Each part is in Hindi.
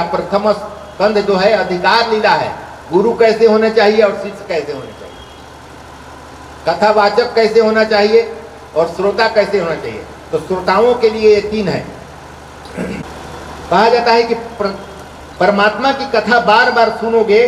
प्रथम स्कंद जो है अधिकार लीला है, गुरु कैसे होने चाहिए और शिष्य कैसे होने चाहिए, कथावाचक कैसे होना चाहिए और श्रोता कैसे होना चाहिए। तो श्रोताओं के लिए ये 3 है। कहा जाता है कि परमात्मा की कथा बार बार सुनोगे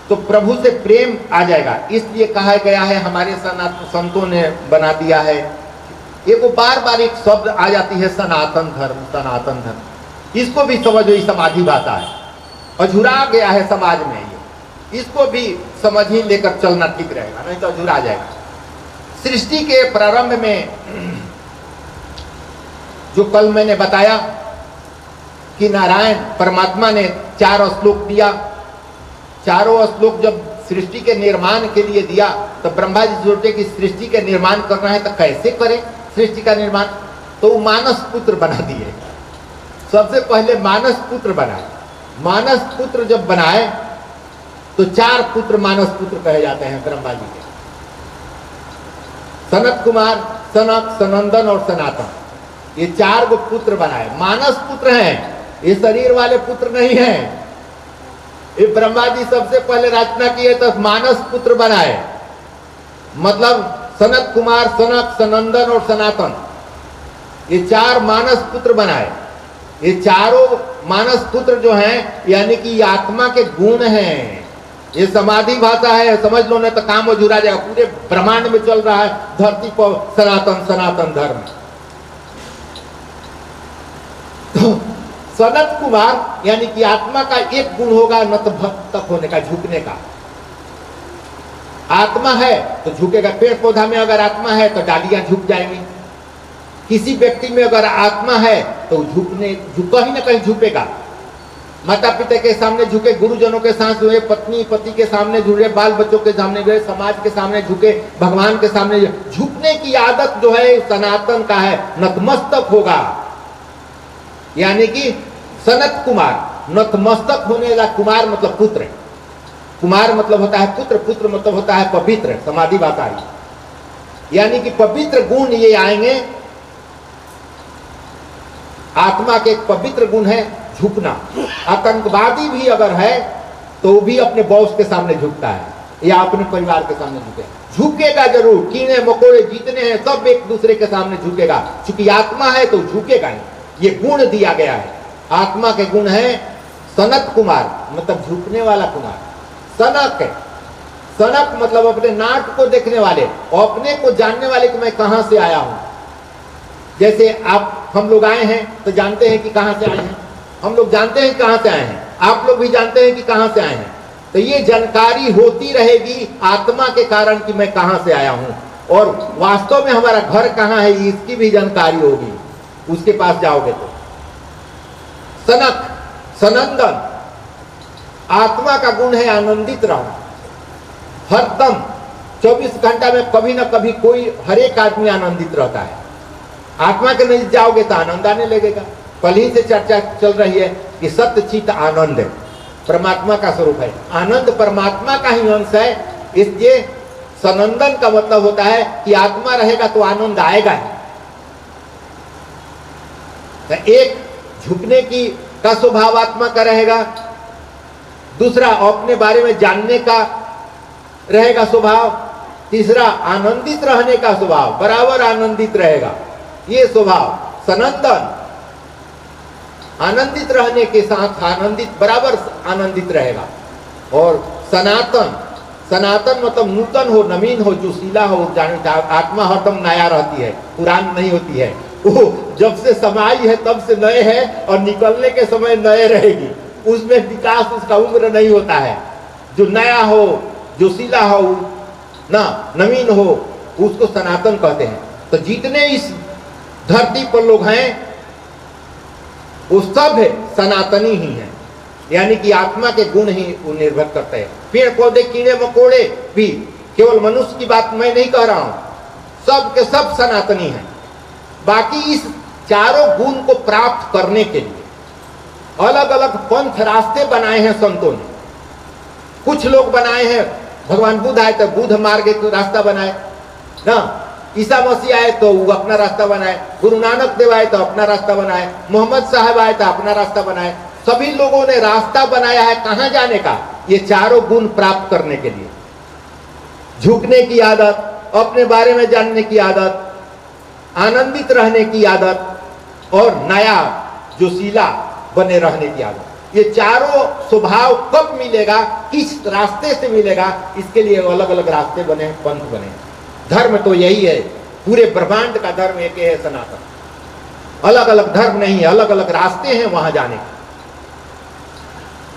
तो प्रभु से प्रेम आ जाएगा। इसलिए कहा गया है, हमारे सनातन संतों ने बना दिया है, एक बार बार एक शब्द आ जाती है, सनातन धर्म, सनातन धर्म। इसको भी समझो, ये समाधि भाषा है, अझुरा गया है समाज में ये, इसको भी समझ ही लेकर चलना ठीक रहेगा, नहीं तो अझुरा जाएगा। सृष्टि के प्रारंभ में जो कल मैंने बताया कि नारायण परमात्मा ने 4 श्लोक दिया, चारों श्लोक जब सृष्टि के निर्माण के लिए दिया तो ब्रह्मा जी सोचे कि सृष्टि के निर्माण करना है तो कैसे करें सृष्टि का निर्माण, तो मानस पुत्र बना दिए। सबसे पहले मानस पुत्र बनाए। मानस पुत्र जब बनाए तो 4 पुत्र मानस पुत्र कहे जाते हैं ब्रह्मा जी के, सनत कुमार, सनक, सनंदन और सनातन, ये 4 गो पुत्र बनाए। मानस पुत्र हैं, ये शरीर वाले पुत्र नहीं हैं। ये ब्रह्मा जी सबसे पहले रचना किए तो मानस पुत्र बनाए, मतलब सनत कुमार, सनक, सनंदन और सनातन, ये 4 मानस पुत्र बनाए। ये चारों मानस पुत्र जो हैं यानी कि ये आत्मा के गुण हैं। ये समाधि भाषा है, समझ लो ना तो काम अधूरा जाएगा। पूरे ब्रह्मांड में चल रहा है धरती पर सनातन सनातन धर्म। तो सनत कुमार यानी कि आत्मा का एक गुण होगा नतमस्तक होने का, झुकने का। आत्मा है तो झुकेगा। पेड़ पौधा में अगर आत्मा है तो डालियां झुक जाएंगी। किसी व्यक्ति में अगर आत्मा है तो कहीं ना कहीं झुकेगा। माता पिता के सामने झुके, गुरुजनों के साथ हुए, पत्नी पति के सामने झुके, बाल बच्चों के सामने हुए, समाज के सामने झुके, भगवान के सामने झुकने की आदत जो है सनातन का है, नतमस्तक होगा। यानी कि सनत कुमार, नतमस्तक होने वाला कुमार मतलब पुत्र। कुमार मतलब होता है पुत्र, पुत्र मतलब होता है पवित्र, समाधि भाषा है। यानी कि पवित्र गुण ये आएंगे। आत्मा के एक पवित्र गुण है झुकना। आतंकवादी भी अगर है तो वो भी अपने बॉस के सामने झुकता है या अपने परिवार के सामने झुकेगा जरूर। कीड़े मकोड़े जितने हैं सब एक दूसरे के सामने झुकेगा, क्योंकि आत्मा है तो झुकेगा ही। ये गुण दिया गया है, आत्मा के गुण है। सनत कुमार मतलब झुकने वाला कुमार। सनक है, सनक मतलब अपने नाक को देखने वाले, अपने को जानने वाले कि मैं कहां से आया हूं। जैसे हम लोग आए हैं तो जानते हैं कि कहां से आए हैं, हम लोग जानते हैं कहां से आए हैं, आप लोग भी जानते हैं कि कहां से आए हैं। तो ये जानकारी होती रहेगी आत्मा के कारण कि मैं कहां से आया हूं, और वास्तव में हमारा घर कहां है इसकी भी जानकारी होगी उसके पास जाओगे तो। सनक, सनंदन, आत्मा का गुण है आनंदित रहना। हरदम 24 घंटा में कभी ना कभी कोई, हर एक आदमी आनंदित रहता है। आत्मा के नजदीक जाओगे तो आनंद आने लगेगा। कल ही से चर्चा चल रही है कि सत्य चित्त आनंद परमात्मा का स्वरूप है। आनंद परमात्मा का ही अंश है। इसलिए सनंदन का मतलब होता है कि आत्मा रहेगा तो आनंद आएगा ही। तो एक झुकने का स्वभाव आत्मा का रहेगा, दूसरा अपने बारे में जानने का रहेगा स्वभाव, तीसरा आनंदित रहने का स्वभाव, बराबर आनंदित रहेगा ये स्वभाव। सनंदन आनंदित रहने के साथ आनंदित, बराबर आनंदित रहेगा। और सनातन, सनातन मतलब नूतन हो, नवीन हो, जोशीला हो। आत्मा हरदम नया रहती है, पुरान नहीं होती है। वो जब से समाई है तब से नए है, और निकलने के समय नए रहेगी। उसमें विकास, उसका उम्र नहीं होता है। जो नया हो, जोशीला हो ना, नवीन हो, उसको सनातन कहते हैं। तो जितने इस धरती पर लोग हैं वो सब है सनातनी ही है, यानी कि आत्मा के गुण ही वो निर्भर करते हैं। पेड़ पौधे, कीड़े मकोड़े भी, केवल मनुष्य की बात मैं नहीं कह रहा हूं, सब के सब सनातनी हैं। बाकी इस चारों गुण को प्राप्त करने के लिए अलग अलग पंथ, रास्ते बनाए हैं संतों ने। कुछ लोग बनाए हैं, भगवान बुद्ध आए तो बुद्ध मार्ग एक रास्ता बनाए ना, ईसा मसीह आए तो वो अपना रास्ता बनाए, गुरु नानक देव आए तो अपना रास्ता बनाए, मोहम्मद साहब आए तो अपना रास्ता बनाए। सभी लोगों ने रास्ता बनाया है कहां जाने का, ये चारों गुण प्राप्त करने के लिए। झुकने की आदत, अपने बारे में जानने की आदत, आनंदित रहने की आदत और नया जोशीला बने रहने की आदत। ये चारों स्वभाव कब मिलेगा, किस रास्ते से मिलेगा, इसके लिए अलग अलग रास्ते बने, पंथ बने। धर्म तो यही है, पूरे ब्रह्मांड का धर्म एक है, सनातन। अलग अलग धर्म नहीं है, अलग अलग रास्ते हैं वहां जाने के।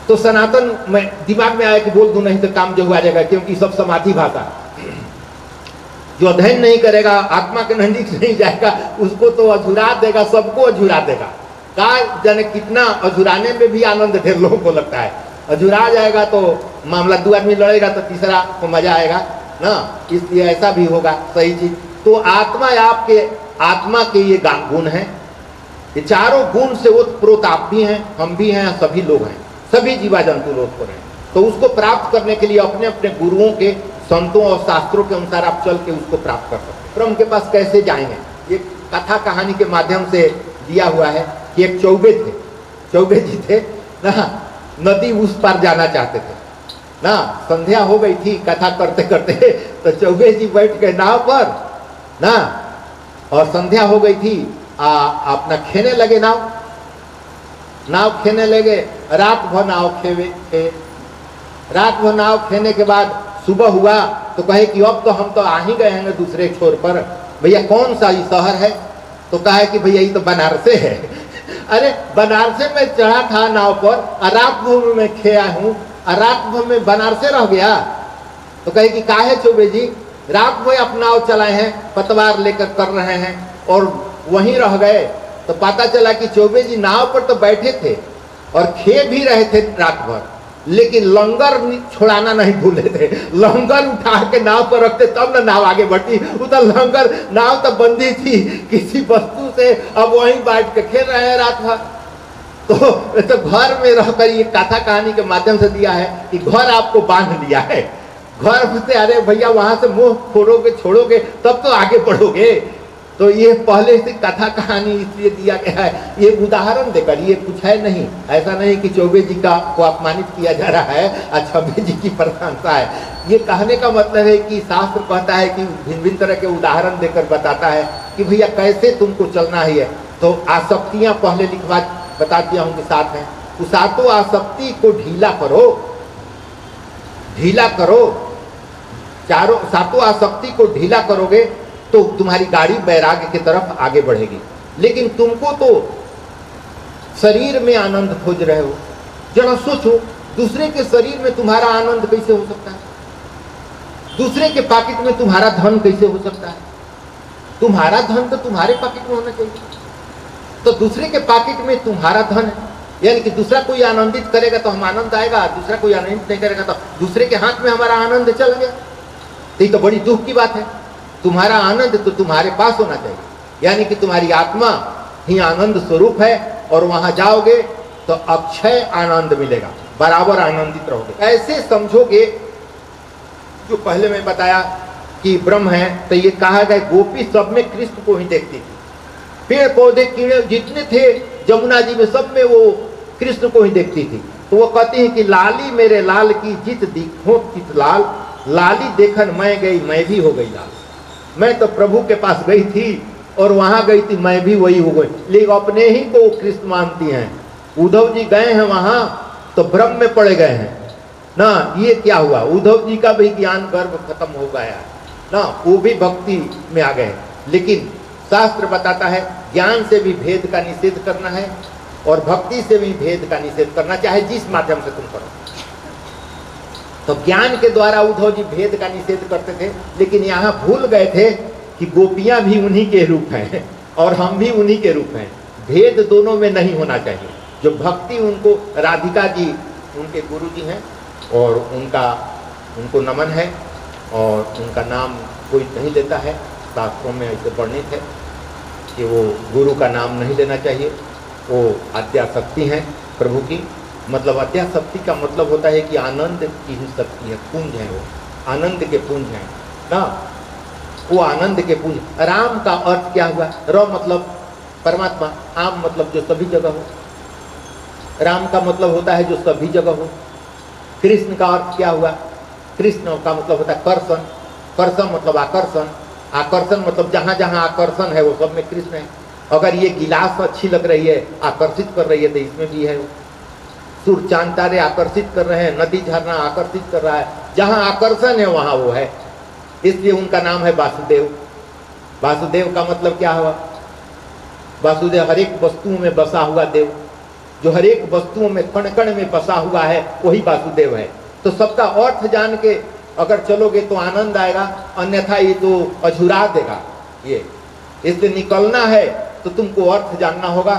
तो सनातन में दिमाग में आया कि बोल दूं, नहीं तो काम जो आ जाएगा, क्योंकि सब समाधि भाषा। जो अध्ययन नहीं करेगा, आत्मा के नजदीक नहीं जाएगा, उसको तो अझुरा देगा, सबको अझुरा देगा। का जाने कितना अझुराने में भी आनंद ढेर लोगों को लगता है। अझुरा जाएगा तो मामला, दो आदमी लड़ेगा तो तीसरा को मजा आएगा ना, इसलिए ऐसा भी होगा सही चीज। तो आत्मा आपके, आत्मा के ये गुण हैं, ये चारों गुण से ओतप्रोत आप भी हैं, हम भी हैं, सभी लोग हैं, सभी जीवा जंतु लोग को हैं। तो उसको प्राप्त करने के लिए अपने अपने गुरुओं के, संतों और शास्त्रों के अनुसार आप चल के उसको प्राप्त कर सकते हैं। ब्रह्म के पास कैसे जाएंगे, ये कथा कहानी के माध्यम से दिया हुआ है कि एक चौबे थे, चौबे जी थे ना, नदी उस पार जाना चाहते थे ना। संध्या हो गई थी, कथा करते करते तो चौबे जी बैठ गए नाव पर ना, और संध्या हो गई थी, अपना खेने लगे नाव खेने लगे। रात भर नाव खे, रात भर नाव खेने के बाद सुबह हुआ तो कहे कि अब तो हम तो आ ही गए हैं दूसरे छोर पर, भैया कौन सा ये शहर है? तो कहा कि भैया ये तो बनारसे है। अरे बनारसे में चढ़ा था नाव पर, रात भर में खेया हूँ, रात भर में बनारसे रह गया। तो कहे कि काहे चौबे जी, रात भर अपना नाव चलाए हैं, पतवार लेकर कर रहे हैं और वहीं रह गए। तो पता चला कि चौबे जी नाव पर तो बैठे थे और खे भी रहे थे रात भर, लेकिन लंगर छोड़ाना नहीं भूले थे। लंगर उठा के नाव पर रखते तब ना नाव आगे बढ़ती, वो तो लंगर, नाव तो बंदी थी किसी वस्तु से, अब वहीं बैठ के खेल रहे हैं रात भर। तो घर में रहकर ये कथा कहानी के माध्यम से दिया है कि घर आपको बांध लिया है, घर से अरे भैया वहां से मुंह फोड़ोगे छोड़ोगे तब तो आगे बढ़ोगे। तो ये पहले से कथा कहानी इसलिए दिया गया है, ये उदाहरण देकर, ये कुछ है नहीं, ऐसा नहीं कि चौबे जी का को अपमानित किया जा रहा है, चौबे जी की प्रशंसा है। ये कहने का मतलब है कि शास्त्र कहता है कि भिन्न भिन्न तरह के उदाहरण देकर बताता है कि भैया कैसे तुमको चलना है। तो आसक्तियां पहले लिखवा बता दिया हूँ कि साथ हैं, उस सातों आसक्ति को ढीला करो, ढीला करो। चारों सातों आसक्ति को ढीला करोगे तो तुम्हारी गाड़ी वैराग्य की तरफ आगे बढ़ेगी। लेकिन तुमको तो शरीर में आनंद खोज रहे हो, जरा सोचो दूसरे के शरीर में तुम्हारा आनंद कैसे हो सकता है? दूसरे के पॉकेट में तुम्हारा धन कैसे हो सकता है? तुम्हारा धन तो तुम्हारे पॉकेट में होना चाहिए। तो दूसरे के पॉकेट में तुम्हारा धन है, यानी कि दूसरा कोई आनंदित करेगा तो हम आनंद आएगा, दूसरा कोई आनंदित नहीं करेगा तो दूसरे के हाथ में हमारा आनंद चल गया। तो ये तो बड़ी दुख की बात है। तुम्हारा आनंद तो तुम्हारे पास होना चाहिए, यानी कि तुम्हारी आत्मा ही आनंद स्वरूप है, और वहां जाओगे तो अक्षय आनंद मिलेगा, बराबर आनंदित रहोगे। ऐसे समझोगे, जो पहले मैं बताया कि ब्रह्म है, तो ये कहा गया गोपी सब में कृष्ण को ही देखती थी। पेड़ पौधे कीड़े जितने थे जमुना जी में, सब में वो कृष्ण को ही देखती थी। तो वो कहती है कि लाली मेरे लाल की जित दिखो चित लाल, लाली देखन मैं गई मैं भी हो गई लाल। मैं तो प्रभु के पास गई थी और वहां गई थी, मैं भी वही हो गई, लेकिन अपने ही को कृष्ण मानती हैं। उद्धव जी गए हैं वहां तो भ्रम में पड़े गए हैं ना। ये क्या हुआ, उद्धव जी का भी ज्ञान गर्भ खत्म हो गया ना, वो भी भक्ति में आ गए। लेकिन शास्त्र बताता है ज्ञान से भी भेद का निषेध करना है और भक्ति से भी भेद का निषेध करना, चाहे जिस माध्यम से तुम करो। तो ज्ञान के द्वारा उद्धव जी भेद का निषेध करते थे, लेकिन यहाँ भूल गए थे कि गोपियां भी उन्हीं के रूप हैं और हम भी उन्हीं के रूप हैं। भेद दोनों में नहीं होना चाहिए। जो भक्ति, उनको राधिका जी उनके गुरु जी हैं और उनको नमन है, और उनका नाम कोई नहीं लेता है। शास्त्रों में ऐसे वर्णित है कि वो गुरु का नाम नहीं लेना चाहिए। वो आद्याशक्ति हैं प्रभु की, मतलब आद्याशक्ति का मतलब होता है कि आनंद की ही शक्ति है, पुंज है, वो आनंद के पुंज हैं ना, वो आनंद के पुंज। राम का अर्थ क्या हुआ? र मतलब परमात्मा, आम मतलब जो सभी जगह हो। राम का मतलब होता है जो सभी जगह हो। कृष्ण का अर्थ क्या हुआ? कृष्ण का मतलब होता है कर्षण, कर्षण मतलब आकर्षण, आकर्षण मतलब जहाँ जहाँ आकर्षण है वो सब में कृष्ण है। अगर ये गिलास अच्छी लग रही है, आकर्षित कर रही है, तो इसमें भी है। सूर्य चांद तारे आकर्षित कर रहे हैं, नदी झरना आकर्षित कर रहा है, जहाँ आकर्षण है वहाँ वो है, इसलिए उनका नाम है वासुदेव। वासुदेव का मतलब क्या हुआ? वासुदेव हर एक वस्तुओं में बसा हुआ देव, जो हर एक वस्तुओं में कण कण में बसा हुआ है वही वासुदेव है। तो सबका अर्थ जान के अगर चलोगे तो आनंद आएगा, अन्यथा ये तो अझुरा देगा ये। इसलिए निकलना है तो तुमको अर्थ जानना होगा,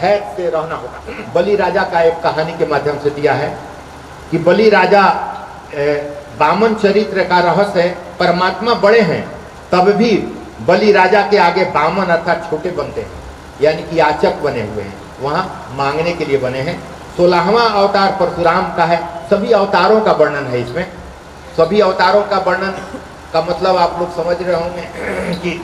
धैर्य से रहना होगा। बलि राजा का एक कहानी के माध्यम से दिया है कि बलि राजा वामन चरित्र का रहस्य है, परमात्मा बड़े हैं तब भी बलि राजा के आगे वामन अर्थात छोटे बनते हैं, यानी कि याचक बने हुए हैं, वहाँ मांगने के लिए बने हैं। 16वां अवतार परशुराम का है। सभी अवतारों का वर्णन है इसमें। सभी अवतारों का वर्णन का मतलब आप लोग समझ रहे होंगे कि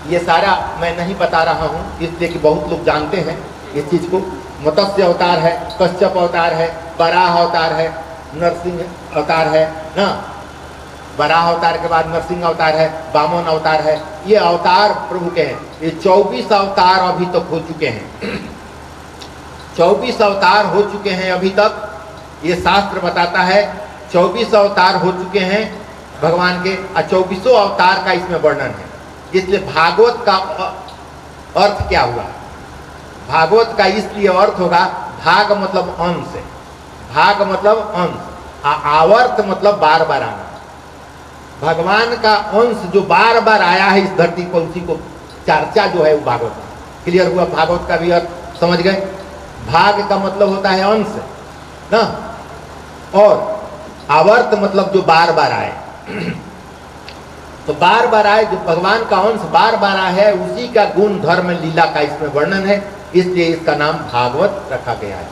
ये सारा मैं नहीं बता रहा हूँ, इसलिए कि बहुत लोग जानते हैं इस चीज़ को। मत्स्य अवतार है, कश्यप अवतार है, वराह अवतार है, नरसिंह अवतार है ना, वराह अवतार के बाद नरसिंह अवतार है, वामन अवतार है। ये अवतार प्रभु के हैं। ये 24 अवतार अभी तक हो चुके हैं। 24 अवतार हो चुके हैं अभी तक, ये शास्त्र बताता है। 24 अवतार हो चुके हैं भगवान के, और 24 अवतार का इसमें वर्णन है। इसलिए भागवत का अर्थ क्या हुआ? भागवत का इसलिए अर्थ होगा, भाग मतलब अंश, भाग मतलब अंश, आवर्त मतलब बार बार आना। भगवान का अंश जो बार बार आया है इस धरती पर, उसी को चर्चा जो है वो भागवत है। क्लियर हुआ? भागवत का भी अर्थ समझ गए? भाग का मतलब होता है अंश ना, और आवर्त मतलब जो बार बार आए। तो बार बार आए, जो भगवान का अंश बार बार आया है, उसी का गुण धर्म लीला का इसमें वर्णन है, इसलिए इसका नाम भागवत रखा गया है।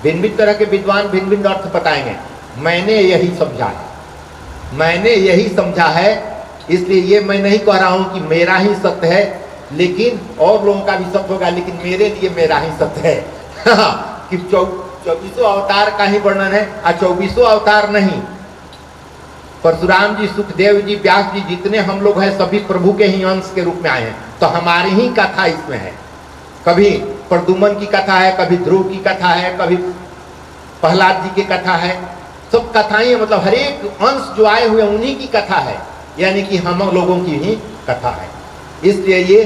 भिन्न भिन्न तरह के विद्वान भिन्न भिन्न अर्थ बताएंगे। मैंने यही समझा है, मैंने यही समझा है, इसलिए ये मैं नहीं कह रहा हूं कि मेरा ही सत्य है, लेकिन और लोगों का भी सत्य होगा, लेकिन मेरे लिए मेरा ही सत्य है। कि 24 अवतार का ही वर्णन है, और 24 अवतार नहीं, परशुराम जी, सुखदेव जी, व्यास जी, जितने हम लोग हैं सभी प्रभु के ही अंश के रूप में आए हैं। तो हमारी ही कथा इसमें है। कभी प्रद्युम्न की कथा है, कभी ध्रुव की कथा है, कभी प्रहलाद जी की कथा है। सब कथाएं, मतलब हर एक अंश जो आए हुए उन्हीं की कथा है, यानी कि हम लोगों की ही कथा है। इसलिए ये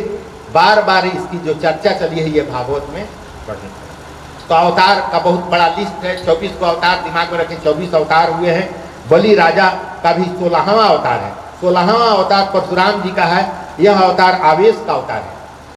बार बार इसकी जो चर्चा चली है ये भागवत में वर्णित है। तो अवतार का बहुत बड़ा लिस्ट है, 24 को अवतार दिमाग में रखें, 24 अवतार हुए हैं। बलि राजा का भी 16वां अवतार है। 16वां अवतार परशुराम जी का है। यह अवतार आवेश का अवतार है।